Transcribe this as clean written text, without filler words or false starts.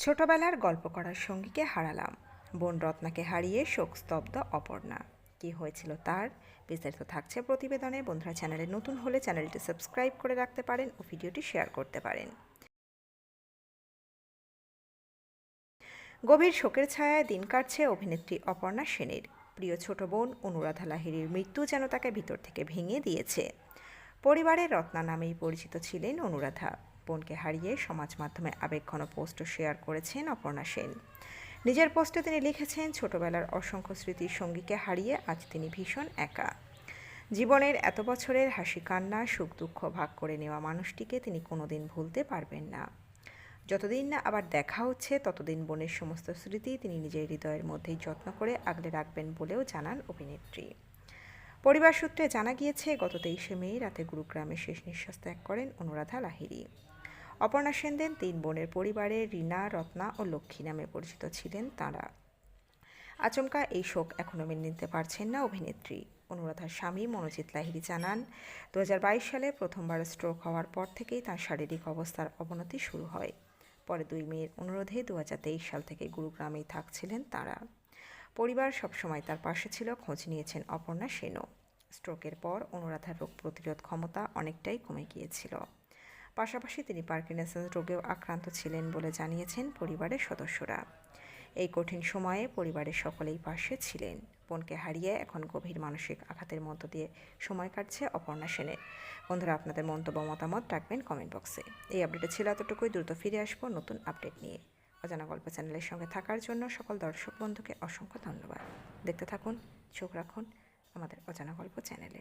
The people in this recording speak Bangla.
ছোটবেলার গল্প করার সঙ্গীকে হারালাম। বোন রত্নাকে হারিয়ে শোকস্তব্ধ অপর্ণা। কি হয়েছিল তার বিস্তারিত থাকছে প্রতিবেদনে। বন্ধুরা, চ্যানেলে নতুন হলে চ্যানেলটি সাবস্ক্রাইব করে রাখতে পারেন ও ভিডিওটি শেয়ার করতে পারেন। গভীর শোকের ছায়ায় দিন কাটছে অভিনেত্রী অপর্ণা সেনের। প্রিয় ছোট বোন অনুরাধা লাহিড়ীর মৃত্যু যেন তাকে ভিতর থেকে ভেঙে দিয়েছে। পরিবারের রত্না নামেই পরিচিত ছিলেন অনুরাধা। বোনকে হারিয়ে সমাজ মাধ্যমে আবেগঘন পোস্টও শেয়ার করেছেন অপর্ণা সেন। নিজের পোস্টে তিনি লিখেছেন, ছোটবেলার অসংখ্য স্মৃতির সঙ্গীকে হারিয়ে আজ তিনি ভীষণ একা। জীবনের এত বছরের হাসি কান্না সুখ দুঃখ ভাগ করে নেওয়া মানুষটিকে তিনি কোনোদিন ভুলতে পারবেন না। যতদিন না আবার দেখা হচ্ছে ততদিন বোনের সমস্ত স্মৃতি তিনি নিজের হৃদয়ের মধ্যেই যত্ন করে আগলে রাখবেন বলেও জানান অভিনেত্রী। পরিবার সূত্রে জানা গিয়েছে, গত 23শে মে রাতে গুরুগ্রামে শেষ নিঃশ্বাস ত্যাগ করেন অনুরাধা লাহিড়ী। অপর্ণা সেনদের 3 বোনের পরিবারে রীনা, রত্না ও লক্ষ্মী নামে পরিচিত ছিলেন তাঁরা। আচমকা এই শোক এখনও মেনে নিতে পারছেন না অভিনেত্রী। অনুরাধার স্বামী মনোজিৎ লাহিড়ী জানান, 2022 সালে প্রথমবার স্ট্রোক হওয়ার পর থেকেই তাঁর শারীরিক অবস্থার অবনতি শুরু হয়। পরে 2 মেয়ের অনুরোধে 2023 সাল থেকে গুরুগ্রামেই থাকছিলেন তাঁরা। পরিবার সবসময় তার পাশে ছিল, খোঁজ নিয়েছেন অপর্ণা সেনও। স্ট্রোকের পর অনুরাধার রোগ প্রতিরোধ ক্ষমতা অনেকটাই কমে গিয়েছিল। পাশাপাশি তিনি পার্কিনসন্স রোগেও আক্রান্ত ছিলেন বলে জানিয়েছেন পরিবারের সদস্যরা। এই কঠিন সময়ে পরিবারের সকলেই পাশে ছিলেন। বোনকে হারিয়ে এখন গভীর মানসিক আঘাতের মধ্য দিয়ে সময় কাটছে অপর্ণা সেনের। বন্ধুরা, আপনাদের মন্তব্য মতামত রাখবেন কমেন্ট বক্সে। এই আপডেটে ছিল এতটুকুই। দ্রুত ফিরে আসবো নতুন আপডেট নিয়ে। অজানা গল্প চ্যানেলের সঙ্গে থাকার জন্য সকল দর্শক বন্ধুকে অসংখ্য ধন্যবাদ। দেখতে থাকুন, চোখ রাখুন আমাদের অজানা গল্প চ্যানেলে।